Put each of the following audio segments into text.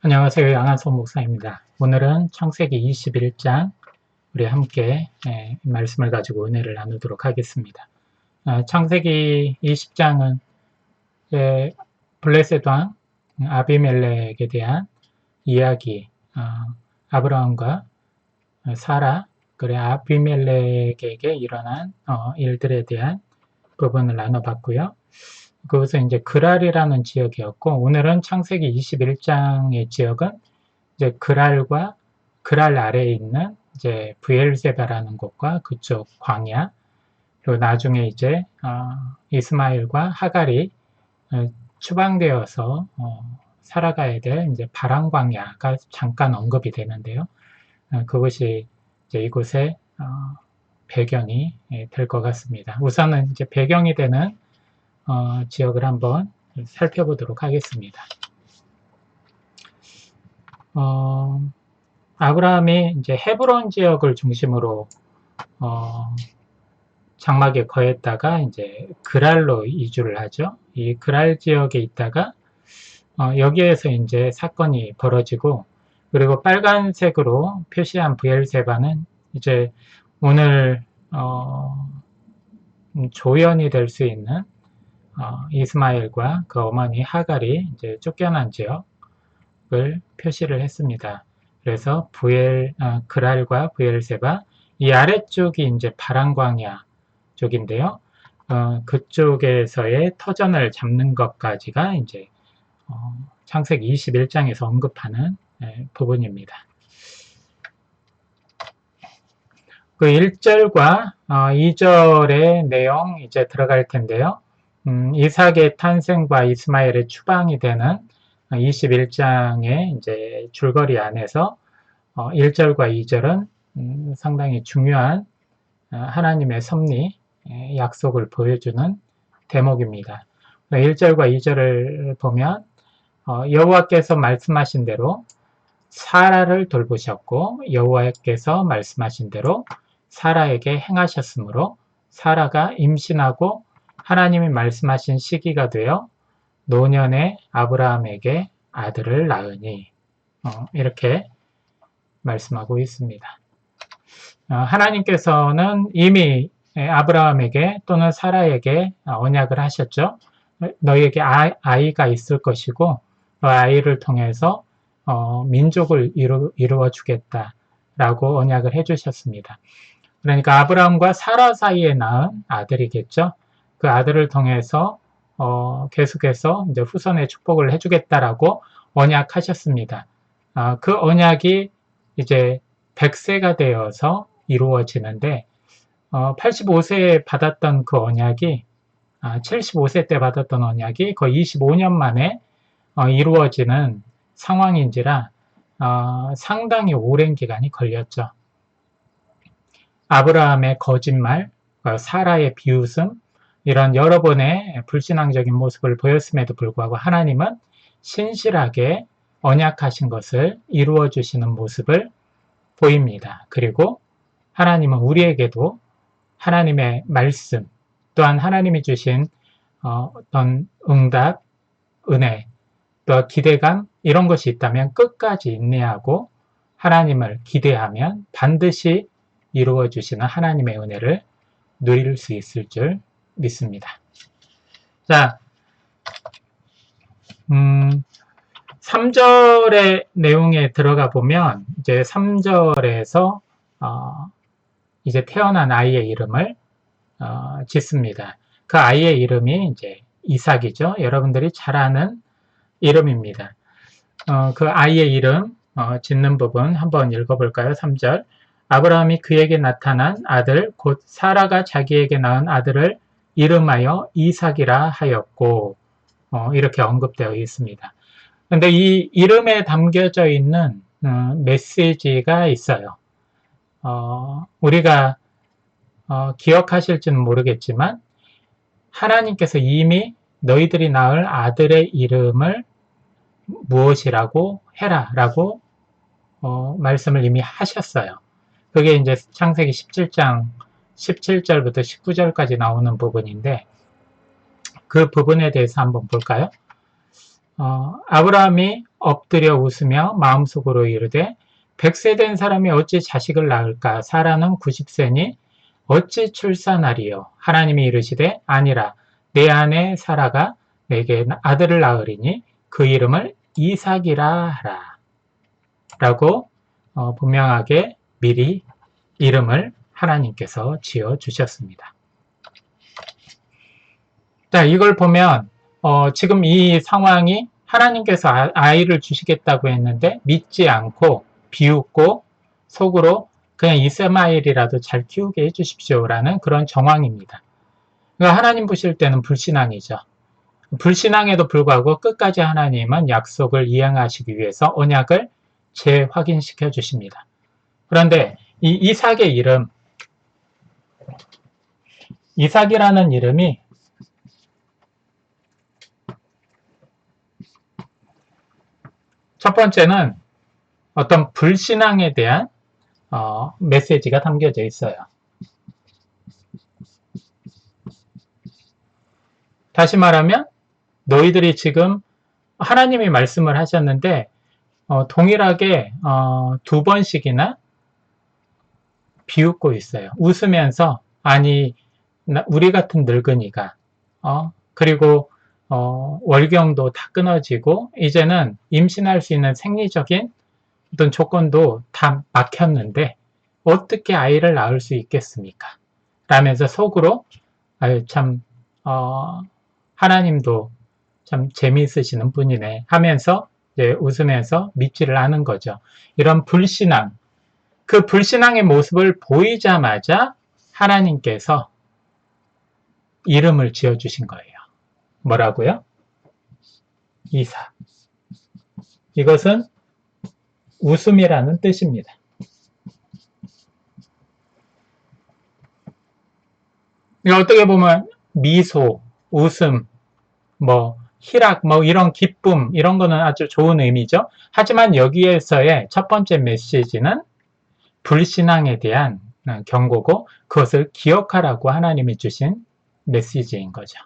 안녕하세요. 양한선 목사입니다. 오늘은 창세기 21장 우리 함께 말씀을 가지고 은혜를 나누도록 하겠습니다. 창세기 20장은 블레셋 왕 아비멜렉에 대한 이야기, 아브라함과 사라, 그래 아비멜렉에게 일어난 일들에 대한 부분을 나눠봤고요. 그것은 이제 그랄이라는 지역이었고, 오늘은 창세기 21장의 지역은 이제 그랄 아래에 있는 이제 브엘세바라는 곳과 그쪽 광야, 그리고 나중에 이제 이스마엘과 하갈이 추방되어서 살아가야 될 이제 바람 광야가 잠깐 언급이 되는데요. 그것이 이제 이곳의 배경이 될 것 같습니다. 우선은 이제 배경이 되는 지역을 한번 살펴보도록 하겠습니다. 아브라함이 이제 헤브론 지역을 중심으로 장막에 거했다가 이제 그랄로 이주를 하죠. 이 그랄 지역에 있다가 여기에서 이제 사건이 벌어지고, 그리고 빨간색으로 표시한 브엘세바는 이제 오늘 조연이 될 수 있는 이스마엘과 그 어머니 하갈이 이제 쫓겨난 지역을 표시를 했습니다. 그래서 그랄과 브엘세바, 이 아래쪽이 이제 바람광야 쪽인데요. 그쪽에서의 터전을 잡는 것까지가 이제 창세기 21장에서 언급하는 부분입니다. 그 1절과 2절의 내용 이제 들어갈 텐데요. 이삭의 탄생과 이스마엘의 추방이 되는 21장의 이제 줄거리 안에서 1절과 2절은 상당히 중요한 하나님의 섭리, 약속을 보여주는 대목입니다. 1절과 2절을 보면 여호와께서 말씀하신 대로 사라를 돌보셨고, 여호와께서 말씀하신 대로 사라에게 행하셨으므로 사라가 임신하고 하나님이 말씀하신 시기가 되어 노년의 아브라함에게 아들을 낳으니, 이렇게 말씀하고 있습니다. 하나님께서는 이미 아브라함에게 또는 사라에게 언약을 하셨죠. 너희에게 아이가 있을 것이고 그 아이를 통해서 민족을 이루어 주겠다라고 언약을 해주셨습니다. 그러니까 아브라함과 사라 사이에 낳은 아들이겠죠. 그 아들을 통해서 계속해서 이제 후손의 축복을 해주겠다라고 언약하셨습니다. 그 언약이 이제 100세가 되어서 이루어지는데 85세에 받았던 그 언약이 75세 때 받았던 언약이 거의 25년 만에 이루어지는 상황인지라 상당히 오랜 기간이 걸렸죠. 아브라함의 거짓말, 사라의 비웃음, 이런 여러 번의 불신앙적인 모습을 보였음에도 불구하고 하나님은 신실하게 언약하신 것을 이루어 주시는 모습을 보입니다. 그리고 하나님은 우리에게도 하나님의 말씀, 또한 하나님이 주신 어떤 응답, 은혜, 또 기대감, 이런 것이 있다면 끝까지 인내하고 하나님을 기대하면 반드시 이루어 주시는 하나님의 은혜를 누릴 수 있을 줄 믿습니다. 자, 3절의 내용에 들어가 보면 이제 3절에서 이제 태어난 아이의 이름을 짓습니다. 그 아이의 이름이 이제 이삭이죠. 여러분들이 잘 아는 이름입니다. 그 아이의 이름 짓는 부분 한번 읽어볼까요? 3절. 아브라함이 그에게 나타난 아들 곧 사라가 자기에게 낳은 아들을 이름하여 이삭이라 하였고, 이렇게 언급되어 있습니다. 그런데 이 이름에 담겨져 있는 메시지가 있어요. 우리가 기억하실지는 모르겠지만 하나님께서 이미 너희들이 낳을 아들의 이름을 무엇이라고 해라 라고 말씀을 이미 하셨어요. 그게 이제 창세기 17장 17절부터 19절까지 나오는 부분인데, 그 부분에 대해서 한번 볼까요? 아브라함이 엎드려 웃으며 마음속으로 이르되 100세 된 사람이 어찌 자식을 낳을까? 사라는 90세니 어찌 출산하리요? 하나님이 이르시되 아니라 내 아내 사라가 내게 아들을 낳으리니 그 이름을 이삭이라 하라. 라고 분명하게 미리 이름을 하나님께서 지어 주셨습니다. 자, 이걸 보면 지금 이 상황이 하나님께서 아이를 주시겠다고 했는데 믿지 않고 비웃고 속으로 그냥 이스마엘이라도 잘 키우게 해주십시오라는 그런 정황입니다. 그러니까 하나님 보실 때는 불신앙이죠. 불신앙에도 불구하고 끝까지 하나님은 약속을 이행하시기 위해서 언약을 재확인시켜 주십니다. 그런데 이 이삭의 이름, 이삭이라는 이름이 첫 번째는 어떤 불신앙에 대한 메시지가 담겨져 있어요. 다시 말하면 너희들이 지금 하나님이 말씀을 하셨는데 동일하게 두 번씩이나 비웃고 있어요. 웃으면서 아니 우리 같은 늙은이가 그리고 월경도 다 끊어지고 이제는 임신할 수 있는 생리적인 어떤 조건도 다 막혔는데 어떻게 아이를 낳을 수 있겠습니까? 라면서 속으로 아유 참 하나님도 참 재미있으시는 분이네 하면서 이제 웃으면서 믿지를 않은 거죠. 이런 불신앙, 그 불신앙의 모습을 보이자마자 하나님께서 이름을 지어주신 거예요. 뭐라고요? 이삭. 이것은 웃음이라는 뜻입니다. 어떻게 보면 미소, 웃음, 희락, 이런 기쁨, 이런 거는 아주 좋은 의미죠. 하지만 여기에서의 첫 번째 메시지는 불신앙에 대한 경고고 그것을 기억하라고 하나님이 주신 메시지인 거죠.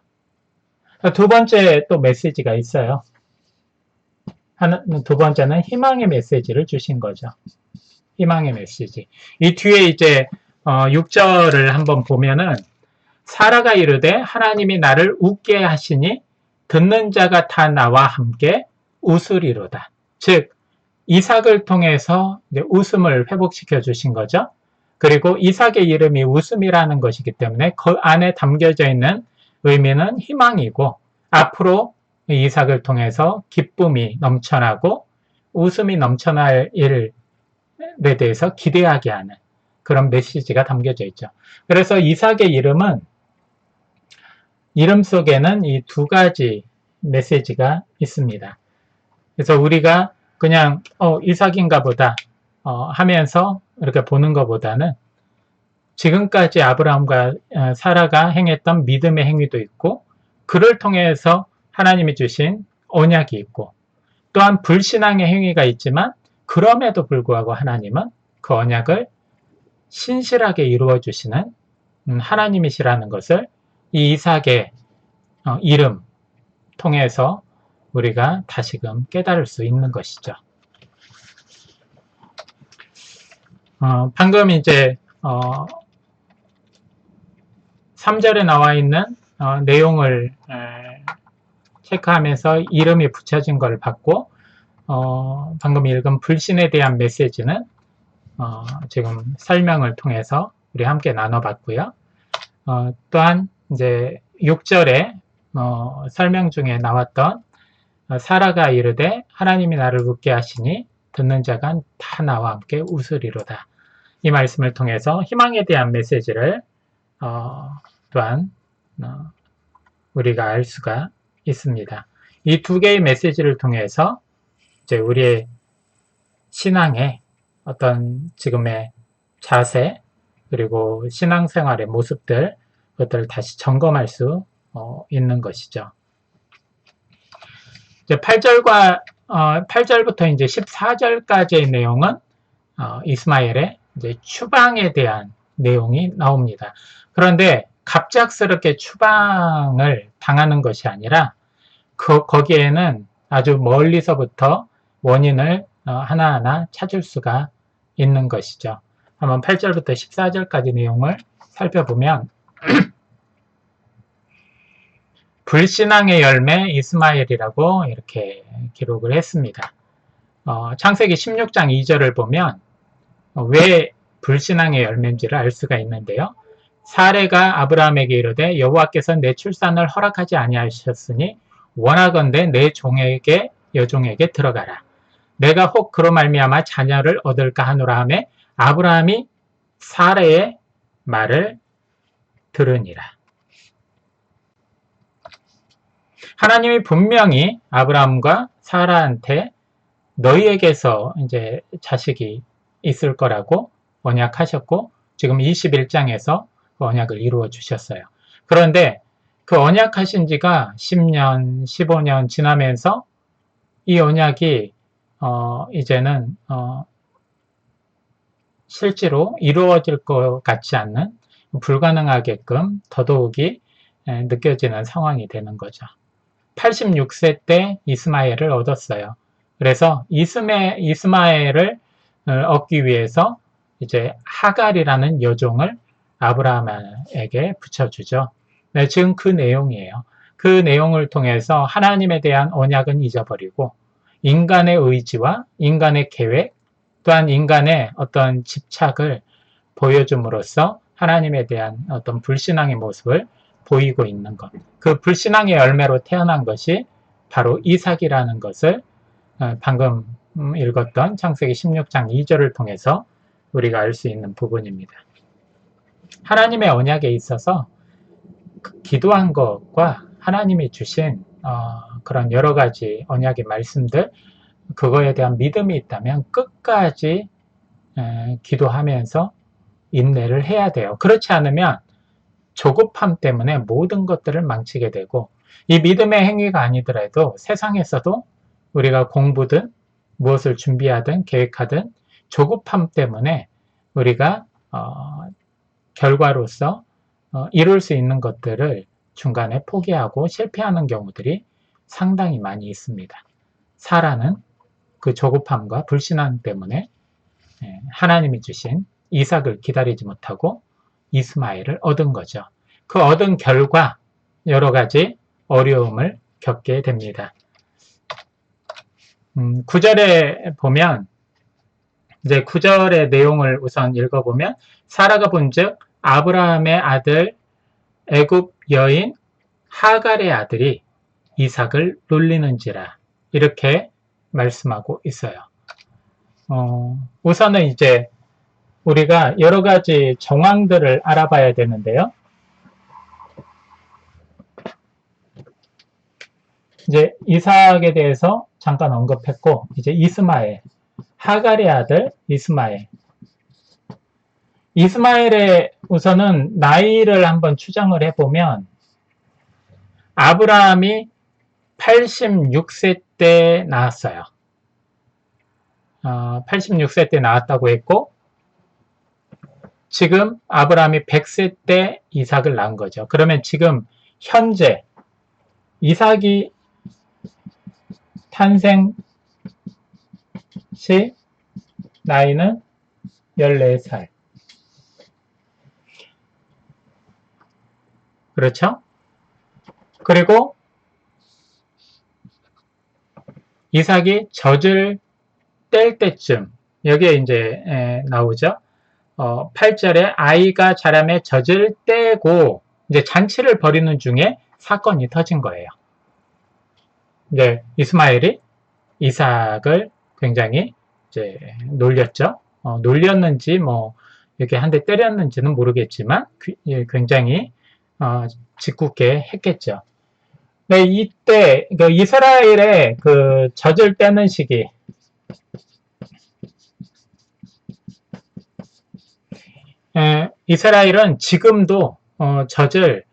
두 번째 또 메시지가 있어요. 두 번째는 희망의 메시지를 주신 거죠. 희망의 메시지. 이 뒤에 이제 6절을 한번 보면은 사라가 이르되 하나님이 나를 웃게 하시니 듣는 자가 다 나와 함께 웃으리로다. 즉 이삭을 통해서 이제 웃음을 회복시켜 주신 거죠. 그리고 이삭의 이름이 웃음이라는 것이기 때문에 그 안에 담겨져 있는 의미는 희망이고 앞으로 이삭을 통해서 기쁨이 넘쳐나고 웃음이 넘쳐날 일에 대해서 기대하게 하는 그런 메시지가 담겨져 있죠. 그래서 이삭의 이름 속에는 이 두 가지 메시지가 있습니다. 그래서 우리가 그냥 이삭인가 보다 하면서 이렇게 보는 것보다는 지금까지 아브라함과 사라가 행했던 믿음의 행위도 있고 그를 통해서 하나님이 주신 언약이 있고 또한 불신앙의 행위가 있지만 그럼에도 불구하고 하나님은 그 언약을 신실하게 이루어 주시는 하나님이시라는 것을 이 이삭의 이름 통해서 우리가 다시금 깨달을 수 있는 것이죠. 방금 이제 3절에 나와 있는 내용을 체크하면서 이름이 붙여진 걸 봤고 방금 읽은 불신에 대한 메시지는 지금 설명을 통해서 우리 함께 나눠봤고요. 또한 이제 6절에 설명 중에 나왔던 사라가 이르되 하나님이 나를 웃게 하시니 듣는 자가 다 나와 함께 웃으리로다. 이 말씀을 통해서 희망에 대한 메시지를 또한 우리가 알 수가 있습니다. 이 두 개의 메시지를 통해서 이제 우리의 신앙의 어떤 지금의 자세 그리고 신앙생활의 모습들 그것들을 다시 점검할 수 있는 것이죠. 이제 8절부터 이제 14절까지의 내용은 이스마엘의 이제 추방에 대한 내용이 나옵니다. 그런데 갑작스럽게 추방을 당하는 것이 아니라 거기에는 아주 멀리서부터 원인을 하나하나 찾을 수가 있는 것이죠. 한번 8절부터 14절까지 내용을 살펴보면 불신앙의 열매 이스마엘이라고 이렇게 기록을 했습니다. 창세기 16장 2절을 보면 왜 불신앙의 열매인지를 알 수가 있는데요. 사레가 아브라함에게 이르되 여호와께서 내 출산을 허락하지 아니하셨으니 원하건대 내 종에게 여종에게 들어가라. 내가 혹 그로 말미암아 자녀를 얻을까 하노라 하매 아브라함이 사레의 말을 들으니라. 하나님이 분명히 아브라함과 사라한테 너희에게서 이제 자식이 있을 거라고 언약하셨고 지금 21장에서 그 언약을 이루어 주셨어요. 그런데 그 언약하신 지가 10년, 15년 지나면서 이 언약이 이제는 실제로 이루어질 것 같지 않는 불가능하게끔 더더욱이 느껴지는 상황이 되는 거죠. 86세 때 이스마엘을 얻었어요. 그래서 이스마엘을 얻기 위해서 이제 하갈이라는 여종을 아브라함에게 붙여주죠. 네, 지금 그 내용이에요. 그 내용을 통해서 하나님에 대한 언약은 잊어버리고 인간의 의지와 인간의 계획 또한 인간의 어떤 집착을 보여줌으로써 하나님에 대한 어떤 불신앙의 모습을 보이고 있는 것. 그 불신앙의 열매로 태어난 것이 바로 이삭이라는 것을 방금 읽었던 창세기 16장 2절을 통해서 우리가 알 수 있는 부분입니다. 하나님의 언약에 있어서 기도한 것과 하나님이 주신 그런 여러 가지 언약의 말씀들, 그거에 대한 믿음이 있다면 끝까지 기도하면서 인내를 해야 돼요. 그렇지 않으면 조급함 때문에 모든 것들을 망치게 되고, 이 믿음의 행위가 아니더라도 세상에서도 우리가 공부든 무엇을 준비하든 계획하든 조급함 때문에 우리가 결과로서 이룰 수 있는 것들을 중간에 포기하고 실패하는 경우들이 상당히 많이 있습니다. 사라는 그 조급함과 불신앙 때문에 하나님이 주신 이삭을 기다리지 못하고 이스마엘을 얻은 거죠. 그 얻은 결과 여러 가지 어려움을 겪게 됩니다. 9절에 보면 이제 9절의 내용을 우선 읽어보면 사라가 본즉 아브라함의 아들 애굽 여인 하갈의 아들이 이삭을 놀리는지라 이렇게 말씀하고 있어요. 우선은 이제 우리가 여러 가지 정황들을 알아봐야 되는데요. 이제 이삭에 대해서 잠깐 언급했고, 이제 이스마엘, 하갈의 아들 이스마엘. 이스마엘의 우선은 나이를 한번 추정을 해보면 아브라함이 86세 때 낳았어요. 86세 때 낳았다고 했고, 지금 아브라함이 100세 때 이삭을 낳은 거죠. 그러면 지금 현재 이삭이 탄생 시 나이는 14살. 그렇죠? 그리고 이삭이 젖을 뗄 때쯤, 여기에 이제 나오죠. 8절에 아이가 자라매 젖을 떼고 이제 잔치를 벌이는 중에 사건이 터진 거예요. 이제 이스마엘이 이삭을 굉장히 이제 놀렸죠. 놀렸는지 뭐 이렇게 한 대 때렸는지는 모르겠지만 굉장히 짓궂게 했겠죠. 네, 이때 그 이스라엘의 그 젖을 떼는 시기, 이스라엘은 지금도 젖을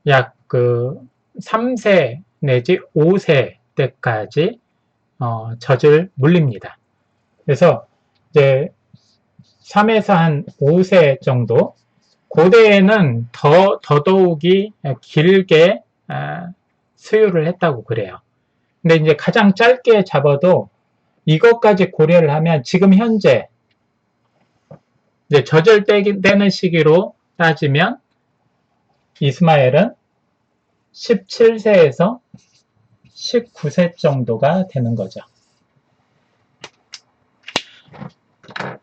약 그 3세 내지 5세 때까지 젖을 물립니다. 그래서 이제 3에서 한 5세 정도, 고대에는 더더욱이 길게 수유를 했다고 그래요. 근데 이제 가장 짧게 잡아도 이것까지 고려를 하면 지금 현재 이제 저절되는 시기로 따지면 이스마엘은 17세에서 19세 정도가 되는 거죠.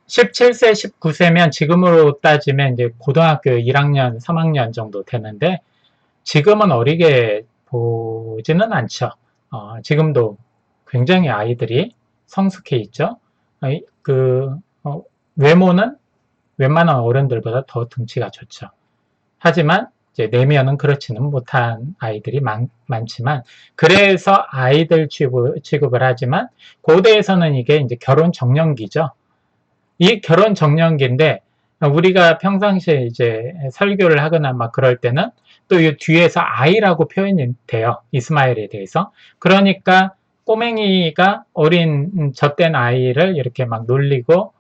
17세, 19세면 지금으로 따지면 이제 고등학교 1학년, 3학년 정도 되는데 지금은 어리게 보지는 않죠. 지금도 굉장히 아이들이 성숙해 있죠. 외모는 웬만한 어른들보다 더 등치가 좋죠. 하지만 이제 내면은 그렇지는 못한 아이들이 많지만 그래서 아이들 취급을 하지만 고대에서는 이게 이제 결혼 정년기죠. 이 결혼 정년기인데 우리가 평상시에 이제 설교를 하거나 막 그럴 때는 또 이 뒤에서 아이라고 표현이 돼요. 이스마엘에 대해서. 그러니까 꼬맹이가 어린 젖된 아이를 이렇게 막 놀리고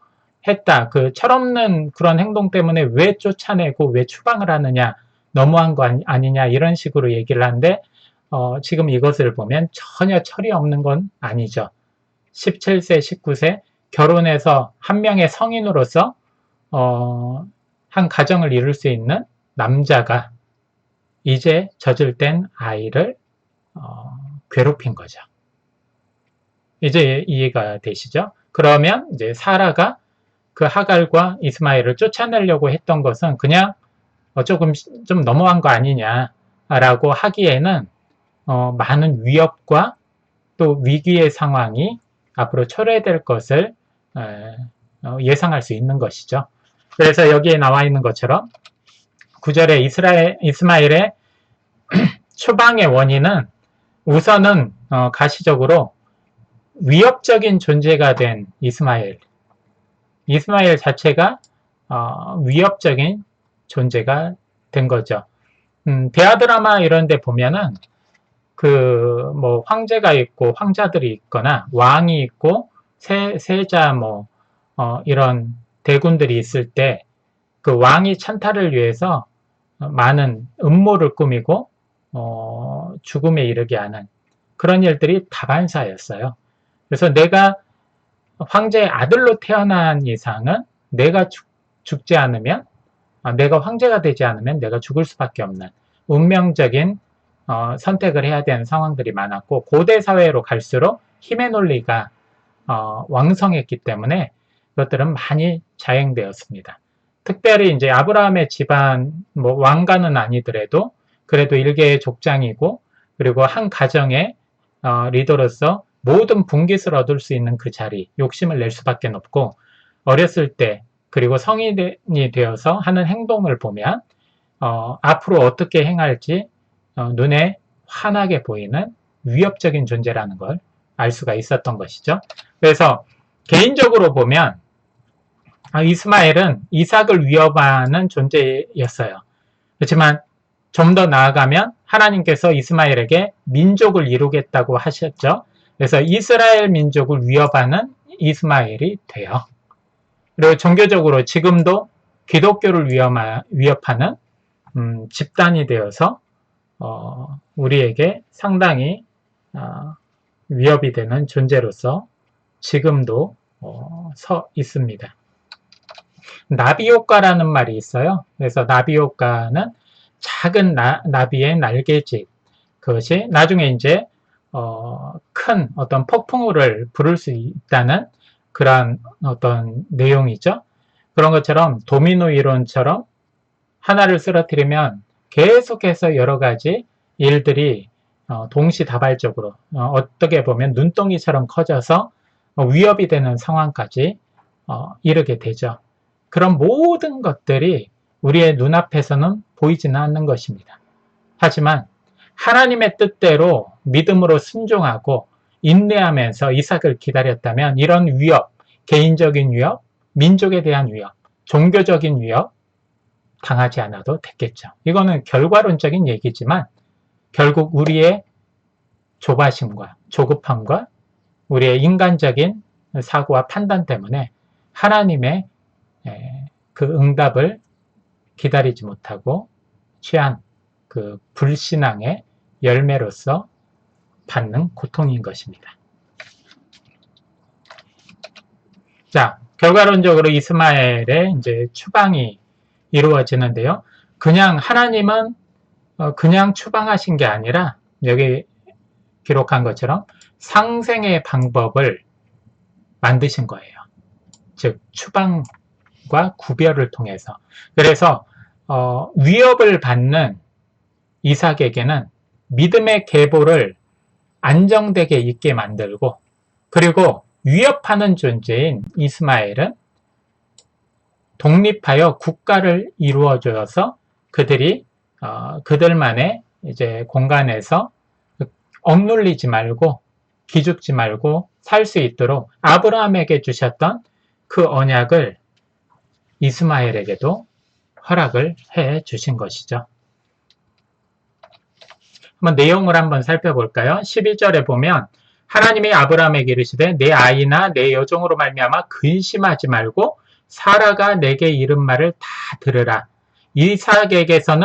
했다. 그 철없는 그런 행동 때문에 왜 쫓아내고 왜 추방을 하느냐, 너무한 거 아니냐 이런 식으로 얘기를 하는데 지금 이것을 보면 전혀 철이 없는 건 아니죠. 17세, 19세 결혼해서 한 명의 성인으로서 한 가정을 이룰 수 있는 남자가 이제 젖을 뗀 아이를 괴롭힌 거죠. 이제 이해가 되시죠? 그러면 이제 사라가 그 하갈과 이스마엘을 쫓아내려고 했던 것은 그냥 조금 좀 너무한 거 아니냐라고 하기에는 많은 위협과 또 위기의 상황이 앞으로 초래될 것을 예상할 수 있는 것이죠. 그래서 여기에 나와 있는 것처럼 9절에 이스마엘의 추방의 원인은 우선은 가시적으로 위협적인 존재가 된 이스마엘 자체가 위협적인 존재가 된 거죠. 대하 드라마 이런 데 보면은 뭐 황제가 있고 황자들이 있거나 왕이 있고 세자 이런 대군들이 있을 때 그 왕이 찬탈을 위해서 많은 음모를 꾸미고 죽음에 이르게 하는 그런 일들이 다반사였어요. 그래서 내가 황제의 아들로 태어난 이상은 내가 죽지 않으면 내가 황제가 되지 않으면 내가 죽을 수밖에 없는 운명적인 선택을 해야 되는 상황들이 많았고 고대 사회로 갈수록 힘의 논리가 왕성했기 때문에 그것들은 많이 자행되었습니다. 특별히 이제 아브라함의 집안 왕가는 아니더라도 그래도 일개의 족장이고 그리고 한 가정의 리더로서 모든 분깃을 얻을 수 있는 그 자리, 욕심을 낼 수밖에 없고 어렸을 때 그리고 성인이 되어서 하는 행동을 보면 앞으로 어떻게 행할지 눈에 환하게 보이는 위협적인 존재라는 걸 알 수가 있었던 것이죠. 그래서 개인적으로 보면 이스마엘은 이삭을 위협하는 존재였어요. 그렇지만 좀 더 나아가면 하나님께서 이스마엘에게 민족을 이루겠다고 하셨죠. 그래서 이스라엘 민족을 위협하는 이스마엘이 돼요. 그리고 종교적으로 지금도 기독교를 위협하는 집단이 되어서 우리에게 상당히 위협이 되는 존재로서 지금도 서 있습니다. 나비효과라는 말이 있어요. 그래서 나비효과는 작은 나비의 날개짓, 그것이 나중에 이제 큰 어떤 폭풍우를 부를 수 있다는 그런 어떤 내용이죠. 그런 것처럼 도미노 이론처럼 하나를 쓰러뜨리면 계속해서 여러 가지 일들이 동시다발적으로 어떻게 보면 눈덩이처럼 커져서 위협이 되는 상황까지 이르게 되죠. 그런 모든 것들이 우리의 눈앞에서는 보이지는 않는 것입니다. 하지만 하나님의 뜻대로 믿음으로 순종하고 인내하면서 이삭을 기다렸다면 이런 위협, 개인적인 위협, 민족에 대한 위협, 종교적인 위협 당하지 않아도 됐겠죠. 이거는 결과론적인 얘기지만 결국 우리의 조바심과 조급함과 우리의 인간적인 사고와 판단 때문에 하나님의 그 응답을 기다리지 못하고 취한 그 불신앙의 열매로서 받는 고통인 것입니다. 자, 결과론적으로 이스마엘의 이제 추방이 이루어지는데요. 그냥 하나님은 그냥 추방하신 게 아니라 여기 기록한 것처럼 상생의 방법을 만드신 거예요. 즉 추방과 구별을 통해서. 그래서 위협을 받는 이삭에게는 믿음의 계보를 안정되게 있게 만들고, 그리고 위협하는 존재인 이스마엘은 독립하여 국가를 이루어줘서 그들이 그들만의 이제 공간에서 억눌리지 말고 기죽지 말고 살 수 있도록 아브라함에게 주셨던 그 언약을 이스마엘에게도 허락을 해 주신 것이죠. 한번 내용을 한번 살펴볼까요? 11절에 보면 하나님이 아브라함에게 이르시되 내 아이나 내 여종으로 말미암아 근심하지 말고 사라가 내게 이른 말을 다 들으라. 이삭에게서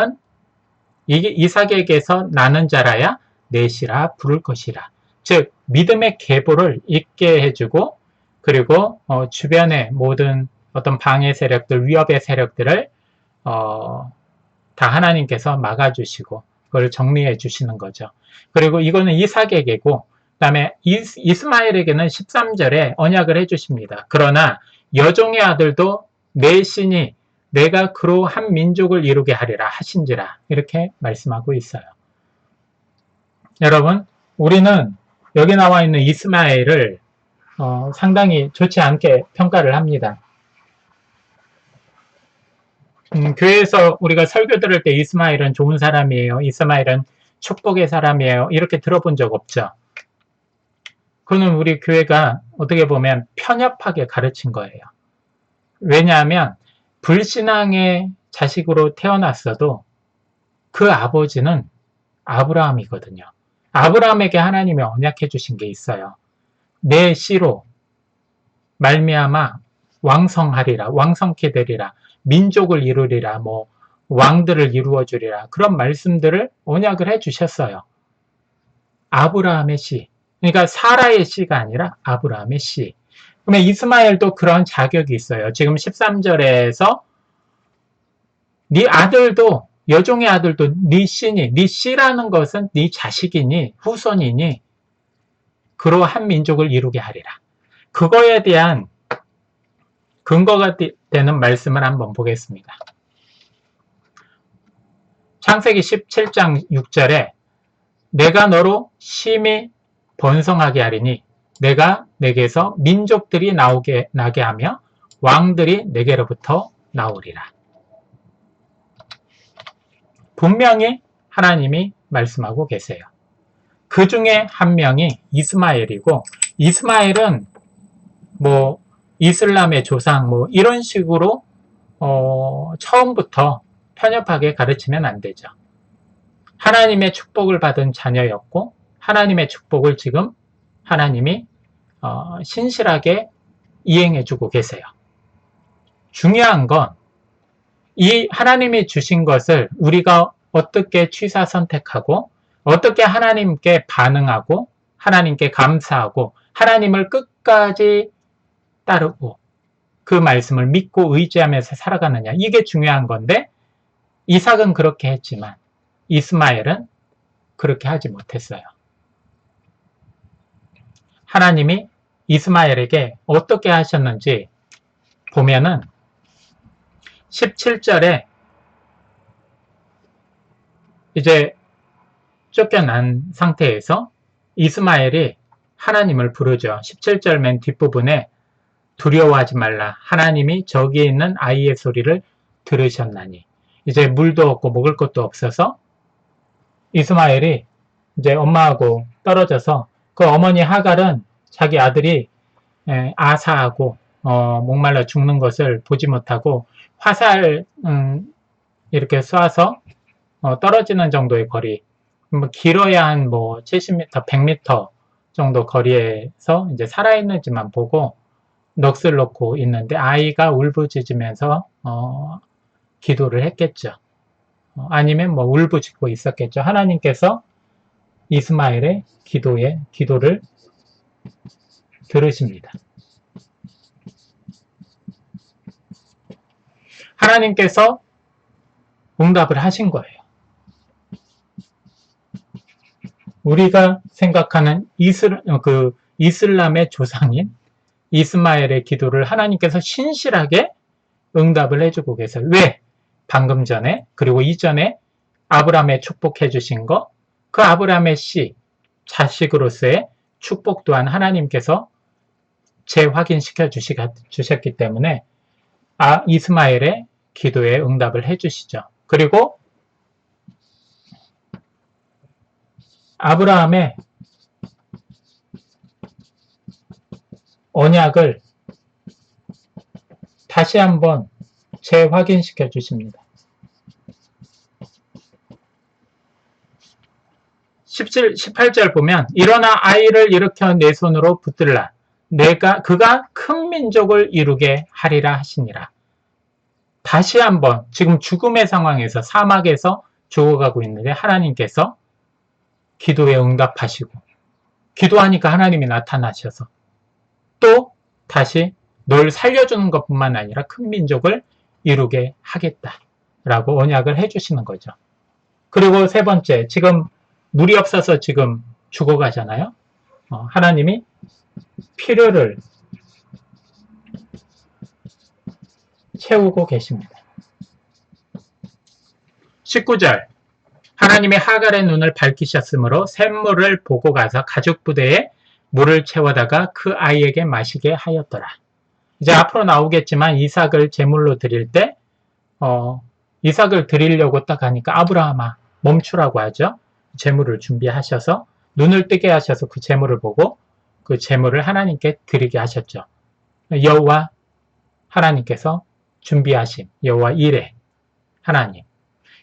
나는 자라야 내 씨라 부를 것이라. 즉 믿음의 계보를 있게 해주고, 그리고 주변의 모든 어떤 방해 세력들, 위협의 세력들을 다 하나님께서 막아주시고 그걸 정리해 주시는 거죠. 그리고 이거는 이삭에게고, 그 다음에 이스마엘에게는 13절에 언약을 해주십니다. 그러나 여종의 아들도 내 신이 내가 그로 한 민족을 이루게 하리라 하신지라, 이렇게 말씀하고 있어요. 여러분, 우리는 여기 나와 있는 이스마엘을 상당히 좋지 않게 평가를 합니다. 교회에서 우리가 설교 들을 때 이스마엘은 좋은 사람이에요, 이스마엘은 축복의 사람이에요, 이렇게 들어본 적 없죠. 그거는 우리 교회가 어떻게 보면 편협하게 가르친 거예요. 왜냐하면 불신앙의 자식으로 태어났어도 그 아버지는 아브라함이거든요. 아브라함에게 하나님이 언약해 주신 게 있어요. 내 씨로 말미암아 왕성하리라, 왕성케 되리라, 민족을 이루리라, 뭐 왕들을 이루어 주리라, 그런 말씀들을 언약을 해 주셨어요. 아브라함의 씨, 그러니까 사라의 씨가 아니라 아브라함의 씨. 그러면 이스마엘도 그런 자격이 있어요. 지금 13절에서 네 아들도, 여종의 아들도 네 씨니, 네 씨라는 것은 네 자식이니 후손이니 그로 한 민족을 이루게 하리라. 그거에 대한 근거가 되는 말씀을 한번 보겠습니다. 창세기 17장 6절에 내가 너로 심히 번성하게 하리니 내가 내게서 민족들이 나게 하며 왕들이 내게로부터 나오리라. 분명히 하나님이 말씀하고 계세요. 그 중에 한 명이 이스마엘이고, 이스마엘은 뭐 이슬람의 조상 뭐 이런 식으로 처음부터 편협하게 가르치면 안 되죠. 하나님의 축복을 받은 자녀였고, 하나님의 축복을 지금 하나님이 신실하게 이행해주고 계세요. 중요한 건 이 하나님이 주신 것을 우리가 어떻게 취사 선택하고, 어떻게 하나님께 반응하고, 하나님께 감사하고, 하나님을 끝까지 따르고 그 말씀을 믿고 의지하면서 살아가느냐, 이게 중요한 건데, 이삭은 그렇게 했지만 이스마엘은 그렇게 하지 못했어요. 하나님이 이스마엘에게 어떻게 하셨는지 보면은 17절에 이제 쫓겨난 상태에서 이스마엘이 하나님을 부르죠. 17절 맨 뒷부분에 두려워하지 말라, 하나님이 저기에 있는 아이의 소리를 들으셨나니. 이제 물도 없고 먹을 것도 없어서 이스마엘이 이제 엄마하고 떨어져서, 그 어머니 하갈은 자기 아들이 아사하고 목말라 죽는 것을 보지 못하고 화살 이렇게 쏴서 떨어지는 정도의 거리, 길어야 한 뭐 70m, 100m 정도 거리에서 이제 살아있는지만 보고 넋을 놓고 있는데, 아이가 울부짖으면서 기도를 했겠죠. 아니면 뭐 울부짖고 있었겠죠. 하나님께서 이스마엘의 기도를 들으십니다. 하나님께서 응답을 하신 거예요. 우리가 생각하는 이슬람의 조상인 이스마엘의 기도를 하나님께서 신실하게 응답을 해주고 계세요. 왜? 방금 전에 그리고 이전에 아브라함의 축복해 주신 거, 그 아브라함의 씨, 자식으로서의 축복 또한 하나님께서 재확인시켜 주셨기 때문에 이스마엘의 기도에 응답을 해주시죠. 그리고 아브라함의 언약을 다시 한번 재확인시켜 주십니다. 18절 보면 일어나 아이를 일으켜 내 손으로 붙들라. 그가 큰 민족을 이루게 하리라 하시니라. 다시 한번 지금 죽음의 상황에서 사막에서 죽어가고 있는데 하나님께서 기도에 응답하시고 기도하니까 하나님이 나타나셔서 또 다시 널 살려주는 것뿐만 아니라 큰 민족을 이루게 하겠다라고 언약을 해주시는 거죠. 그리고 세 번째, 지금 물이 없어서 지금 죽어가잖아요. 하나님이 필요를 채우고 계십니다. 19절 하나님이 하갈의 눈을 밝히셨으므로 샘물을 보고 가서 가죽 부대에 물을 채워다가 그 아이에게 마시게 하였더라. 이제 앞으로 나오겠지만 이삭을 제물로 드릴 때 이삭을 드리려고 딱 하니까 아브라함아 멈추라고 하죠. 제물을 준비하셔서 눈을 뜨게 하셔서 그 제물을 보고 그 제물을 하나님께 드리게 하셨죠. 여호와 하나님께서 준비하신 여호와 이레 하나님,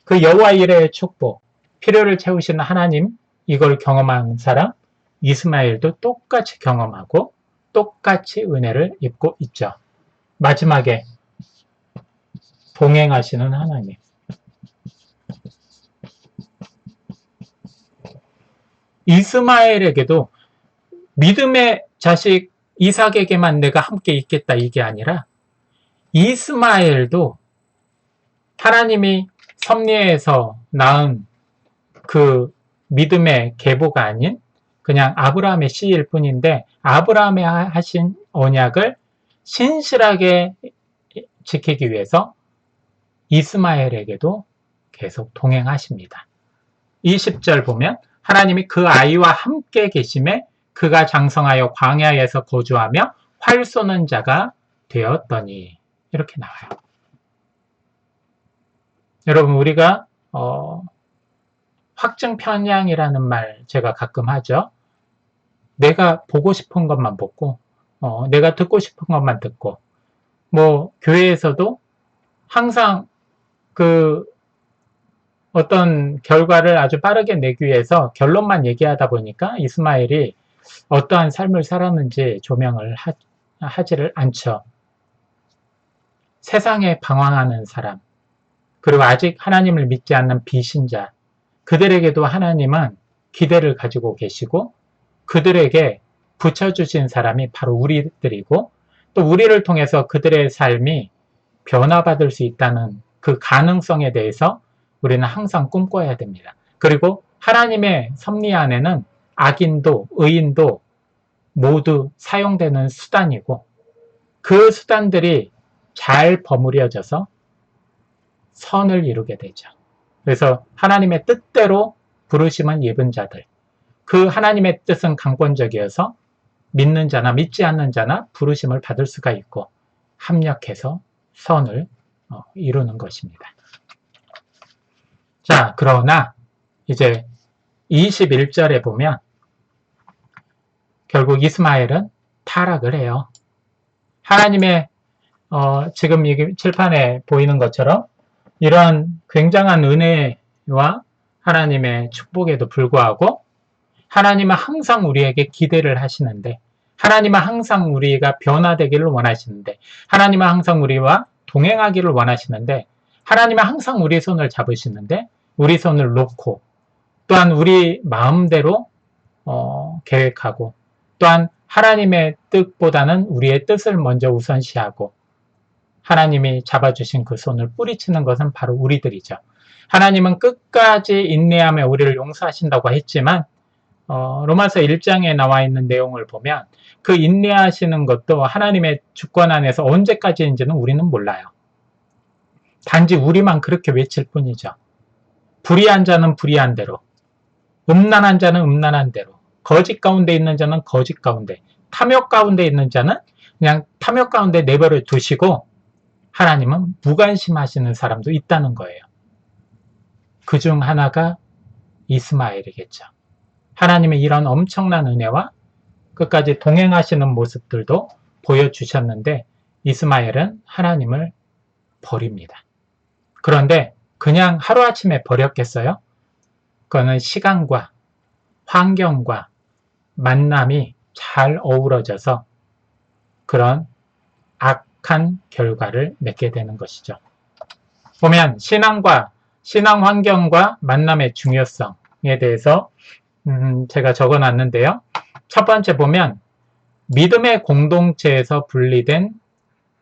그 여호와 이레의 축복, 필요를 채우시는 하나님, 이걸 경험한 사람 이스마엘도 똑같이 경험하고 똑같이 은혜를 입고 있죠. 마지막에 동행하시는 하나님, 이스마엘에게도 믿음의 자식 이삭에게만 내가 함께 있겠다 이게 아니라 이스마엘도 하나님이 섭리에서 낳은 그 믿음의 계보가 아닌 그냥 아브라함의 씨일 뿐인데 아브라함이 하신 언약을 신실하게 지키기 위해서 이스마엘에게도 계속 동행하십니다. 20절 보면 하나님이 그 아이와 함께 계심에 그가 장성하여 광야에서 거주하며 활 쏘는 자가 되었더니 이렇게 나와요. 여러분 우리가 확증 편향이라는 말 제가 가끔 하죠. 내가 보고 싶은 것만 보고 내가 듣고 싶은 것만 듣고 뭐 교회에서도 항상 그 어떤 결과를 아주 빠르게 내기 위해서 결론만 얘기하다 보니까 이스마엘이 어떠한 삶을 살았는지 조명을 하지를 않죠. 세상에 방황하는 사람, 그리고 아직 하나님을 믿지 않는 비신자, 그들에게도 하나님은 기대를 가지고 계시고 그들에게 붙여주신 사람이 바로 우리들이고 또 우리를 통해서 그들의 삶이 변화받을 수 있다는 그 가능성에 대해서 우리는 항상 꿈꿔야 됩니다. 그리고 하나님의 섭리 안에는 악인도 의인도 모두 사용되는 수단이고 그 수단들이 잘 버무려져서 선을 이루게 되죠. 그래서 하나님의 뜻대로 부르심은 입은 자들, 그 하나님의 뜻은 강권적이어서 믿는 자나 믿지 않는 자나 부르심을 받을 수가 있고 합력해서 선을 이루는 것입니다. 자, 그러나 이제 21절에 보면 결국 이스마엘은 타락을 해요. 하나님의 지금 이 칠판에 보이는 것처럼 이런 굉장한 은혜와 하나님의 축복에도 불구하고 하나님은 항상 우리에게 기대를 하시는데 하나님은 항상 우리가 변화되기를 원하시는데 하나님은 항상 우리와 동행하기를 원하시는데 하나님은 항상 우리 손을 잡으시는데 우리 손을 놓고 또한 우리 마음대로 계획하고, 또한 하나님의 뜻보다는 우리의 뜻을 먼저 우선시하고, 하나님이 잡아주신 그 손을 뿌리치는 것은 바로 우리들이죠. 하나님은 끝까지 인내하며 우리를 용서하신다고 했지만 로마서 1장에 나와 있는 내용을 보면 그 인내하시는 것도 하나님의 주권 안에서 언제까지인지는 우리는 몰라요. 단지 우리만 그렇게 외칠 뿐이죠. 불의한 자는 불의한 대로, 음란한 자는 음란한 대로, 거짓 가운데 있는 자는 거짓 가운데, 탐욕 가운데 있는 자는 그냥 탐욕 가운데 내버려 두시고 하나님은 무관심하시는 사람도 있다는 거예요. 그중 하나가 이스마엘이겠죠. 하나님의 이런 엄청난 은혜와 끝까지 동행하시는 모습들도 보여주셨는데 이스마엘은 하나님을 버립니다. 그런데 그냥 하루아침에 버렸겠어요? 그거는 시간과 환경과 만남이 잘 어우러져서 그런 악한 결과를 맺게 되는 것이죠. 보면 신앙 환경과 만남의 중요성에 대해서 제가 적어놨는데요. 첫 번째 보면 믿음의 공동체에서 분리된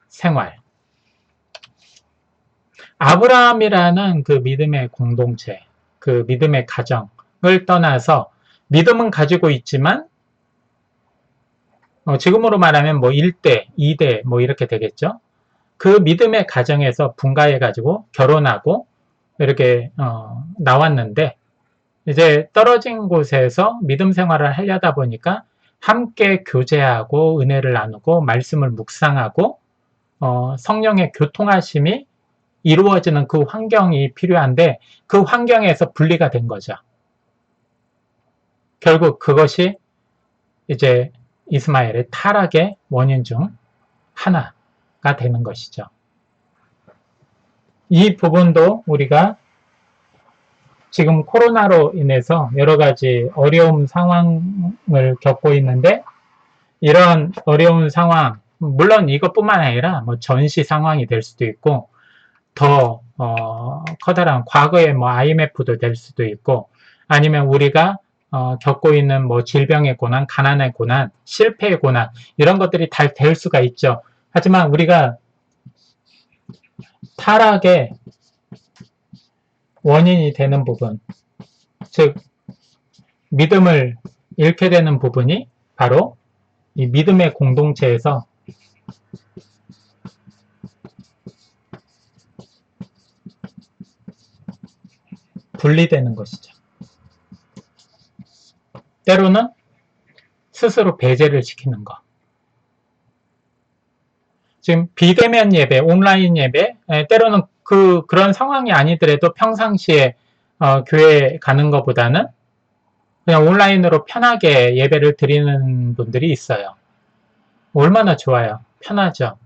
생활. 아브라함이라는 그 믿음의 공동체, 그 믿음의 가정을 떠나서 믿음은 가지고 있지만 지금으로 말하면 뭐 1대, 2대 뭐 이렇게 되겠죠. 그 믿음의 가정에서 분가해가지고 결혼하고 이렇게 나왔는데 이제 떨어진 곳에서 믿음 생활을 하려다 보니까 함께 교제하고 은혜를 나누고 말씀을 묵상하고 성령의 교통하심이 이루어지는 그 환경이 필요한데 그 환경에서 분리가 된 거죠. 결국 그것이 이제 이스마엘의 타락의 원인 중 하나가 되는 것이죠. 이 부분도 우리가 지금 코로나로 인해서 여러 가지 어려운 상황을 겪고 있는데 이런 어려운 상황, 물론 이것뿐만 아니라 뭐 전시 상황이 될 수도 있고 더 커다란 과거의 뭐 IMF도 될 수도 있고 아니면 우리가 겪고 있는 뭐 질병의 고난, 가난의 고난, 실패의 고난 이런 것들이 다 될 수가 있죠. 하지만 우리가 타락의 원인이 되는 부분, 즉 믿음을 잃게 되는 부분이 바로 이 믿음의 공동체에서 분리되는 것이죠. 때로는 스스로 배제를 시키는 것. 지금 비대면 예배, 온라인 예배, 때로는 그런 상황이 아니더라도 평상시에 교회 가는 것보다는 그냥 온라인으로 편하게 예배를 드리는 분들이 있어요. 얼마나 좋아요. 편하죠.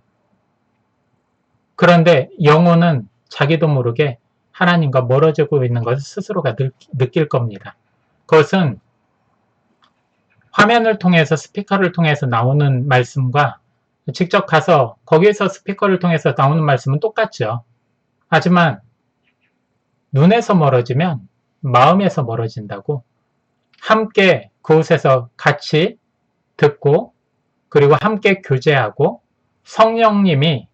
그런데 영혼은 자기도 모르게 하나님과 멀어지고 있는 것을 스스로가 느낄 겁니다. 그것은 화면을 통해서 스피커를 통해서 나오는 말씀과 직접 가서 거기에서 스피커를 통해서 나오는 말씀은 똑같죠. 하지만 눈에서 멀어지면 마음에서 멀어진다고 함께 그곳에서 같이 듣고 그리고 함께 교제하고 성령님이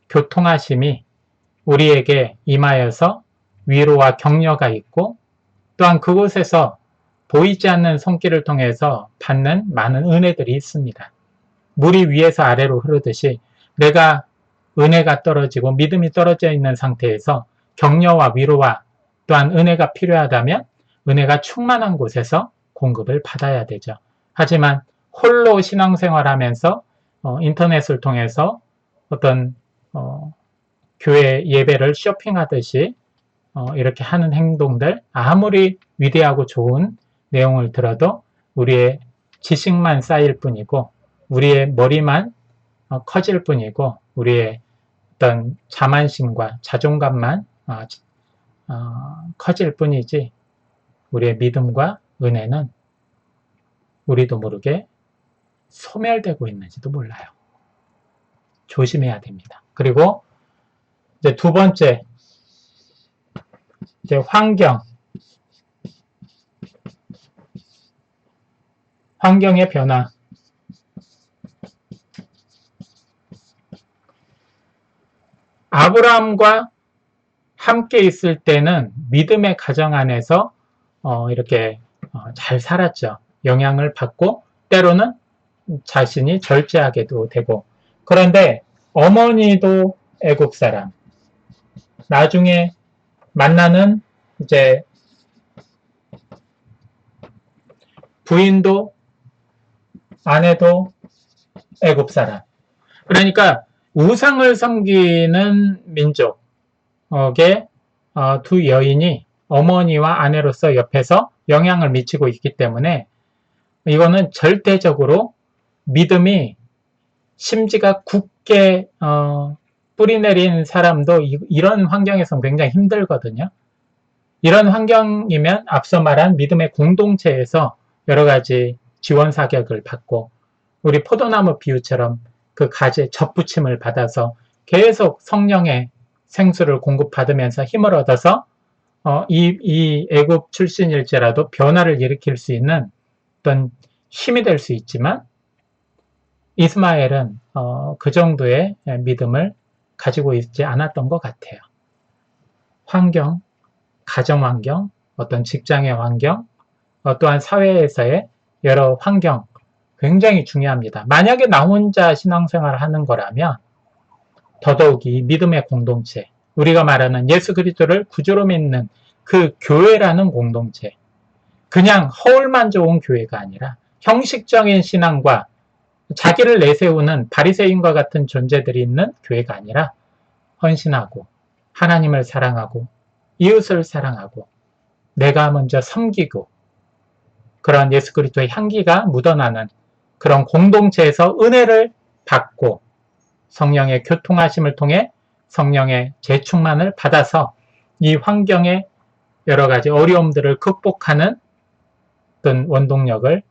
교통하심이 우리에게 임하여서 위로와 격려가 있고 또한 그곳에서 보이지 않는 손길을 통해서 받는 많은 은혜들이 있습니다. 물이 위에서 아래로 흐르듯이 내가 은혜가 떨어지고 믿음이 떨어져 있는 상태에서 격려와 위로와 또한 은혜가 필요하다면 은혜가 충만한 곳에서 공급을 받아야 되죠. 하지만 홀로 신앙생활하면서 인터넷을 통해서 어떤 교회 예배를 쇼핑하듯이 이렇게 하는 행동들 아무리 위대하고 좋은 내용을 들어도 우리의 지식만 쌓일 뿐이고 우리의 머리만 커질 뿐이고 우리의 어떤 자만심과 자존감만 커질 뿐이지 우리의 믿음과 은혜는 우리도 모르게 소멸되고 있는지도 몰라요. 조심해야 됩니다. 그리고 이제 두 번째, 이제 환경. 환경의 변화. 아브라함과 함께 있을 때는 믿음의 가정 안에서 이렇게 잘 살았죠. 영향을 받고 때로는 자신이 절제하게도 되고. 그런데 어머니도 애굽 사람, 나중에 만나는 이제 부인도 아내도 애굽 사람. 그러니까 우상을 섬기는 민족의 두 여인이 어머니와 아내로서 옆에서 영향을 미치고 있기 때문에 이거는 절대적으로 믿음이 심지가 굳게 뿌리내린 사람도 이런 환경에서 굉장히 힘들거든요. 이런 환경이면 앞서 말한 믿음의 공동체에서 여러 가지 지원 사격을 받고 우리 포도나무 비유처럼 그 가지에 접붙임을 받아서 계속 성령의 생수를 공급받으면서 힘을 얻어서 이 애굽 출신일지라도 변화를 일으킬 수 있는 어떤 힘이 될 수 있지만 이스마엘은 그 정도의 믿음을 가지고 있지 않았던 것 같아요. 환경, 가정 환경, 어떤 직장의 환경, 또한 사회에서의 여러 환경 굉장히 중요합니다. 만약에 나 혼자 신앙생활을 하는 거라면 더더욱이 믿음의 공동체, 우리가 말하는 예수 그리스도를 구주로 믿는 그 교회라는 공동체, 그냥 허울만 좋은 교회가 아니라 형식적인 신앙과 자기를 내세우는 바리새인과 같은 존재들이 있는 교회가 아니라 헌신하고 하나님을 사랑하고 이웃을 사랑하고 내가 먼저 섬기고 그런 예수 그리스도의 향기가 묻어나는 그런 공동체에서 은혜를 받고 성령의 교통하심을 통해 성령의 재충만을 받아서 이 환경의 여러 가지 어려움들을 극복하는 어떤 원동력을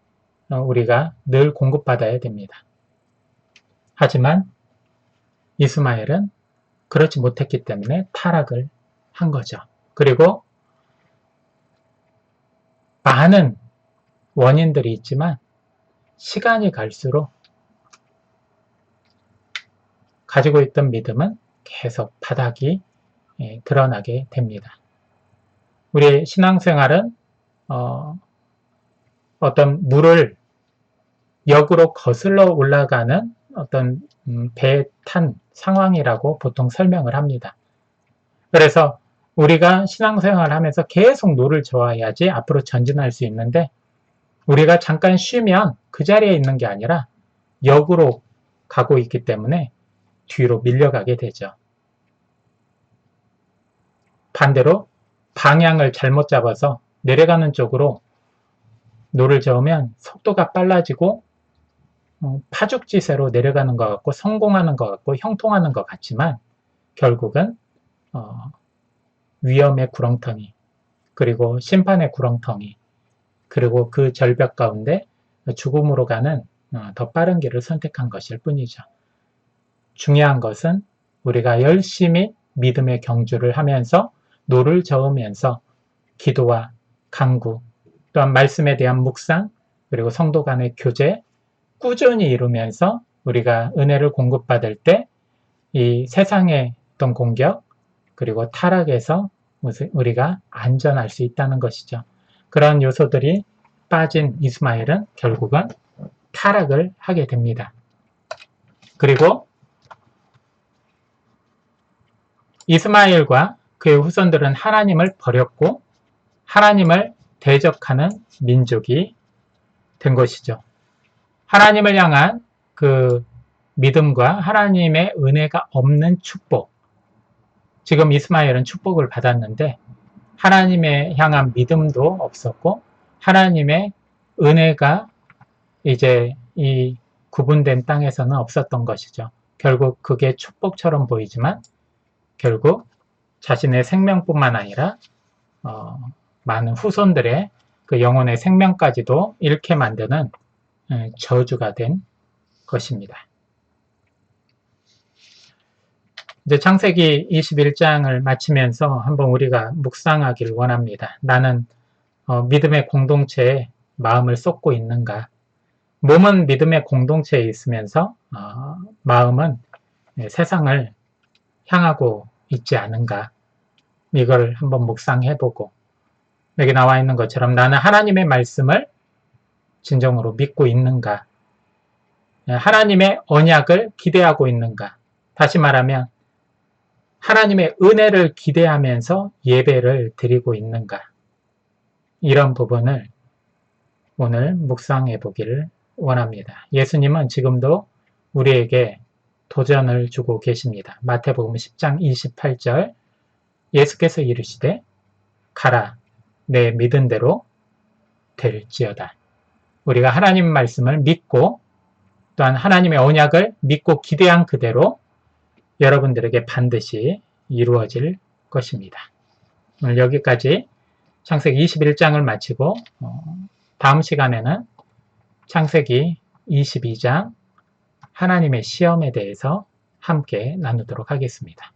우리가 늘 공급받아야 됩니다. 하지만 이스마엘은 그렇지 못했기 때문에 타락을 한 거죠. 그리고 많은 원인들이 있지만 시간이 갈수록 가지고 있던 믿음은 계속 바닥이 드러나게 됩니다. 우리의 신앙생활은 어떤 물을 역으로 거슬러 올라가는 어떤 배에 탄 상황이라고 보통 설명을 합니다. 그래서 우리가 신앙생활을 하면서 계속 노를 저어야지 앞으로 전진할 수 있는데 우리가 잠깐 쉬면 그 자리에 있는 게 아니라 역으로 가고 있기 때문에 뒤로 밀려가게 되죠. 반대로 방향을 잘못 잡아서 내려가는 쪽으로 노를 저으면 속도가 빨라지고 파죽지세로 내려가는 것 같고 성공하는 것 같고 형통하는 것 같지만 결국은 위험의 구렁텅이 그리고 심판의 구렁텅이 그리고 그 절벽 가운데 죽음으로 가는 더 빠른 길을 선택한 것일 뿐이죠. 중요한 것은 우리가 열심히 믿음의 경주를 하면서 노를 저으면서 기도와 간구 또한 말씀에 대한 묵상 그리고 성도 간의 교제 꾸준히 이루면서 우리가 은혜를 공급받을 때 이 세상의 어떤 공격 그리고 타락에서 우리가 안전할 수 있다는 것이죠. 그런 요소들이 빠진 이스마엘은 결국은 타락을 하게 됩니다. 그리고 이스마엘과 그의 후손들은 하나님을 버렸고 하나님을 대적하는 민족이 된 것이죠. 하나님을 향한 그 믿음과 하나님의 은혜가 없는 축복. 지금 이스마엘은 축복을 받았는데 하나님의 향한 믿음도 없었고 하나님의 은혜가 이제 이 구분된 땅에서는 없었던 것이죠. 결국 그게 축복처럼 보이지만 결국 자신의 생명뿐만 아니라 많은 후손들의 그 영혼의 생명까지도 잃게 만드는 저주가 된 것입니다. 이제 창세기 21장을 마치면서 한번 우리가 묵상하길 원합니다. 나는 믿음의 공동체에 마음을 쏟고 있는가? 몸은 믿음의 공동체에 있으면서 마음은 세상을 향하고 있지 않은가, 이걸 한번 묵상해보고, 여기 나와 있는 것처럼 나는 하나님의 말씀을 진정으로 믿고 있는가, 하나님의 언약을 기대하고 있는가, 다시 말하면 하나님의 은혜를 기대하면서 예배를 드리고 있는가, 이런 부분을 오늘 묵상해 보기를 원합니다. 예수님은 지금도 우리에게 도전을 주고 계십니다. 마태복음 10장 28절, 예수께서 이르시되 가라, 내 믿은 대로 될지어다. 우리가 하나님 말씀을 믿고 또한 하나님의 언약을 믿고 기대한 그대로 여러분들에게 반드시 이루어질 것입니다. 오늘 여기까지 창세기 21장을 마치고 다음 시간에는 창세기 22장 하나님의 시험에 대해서 함께 나누도록 하겠습니다.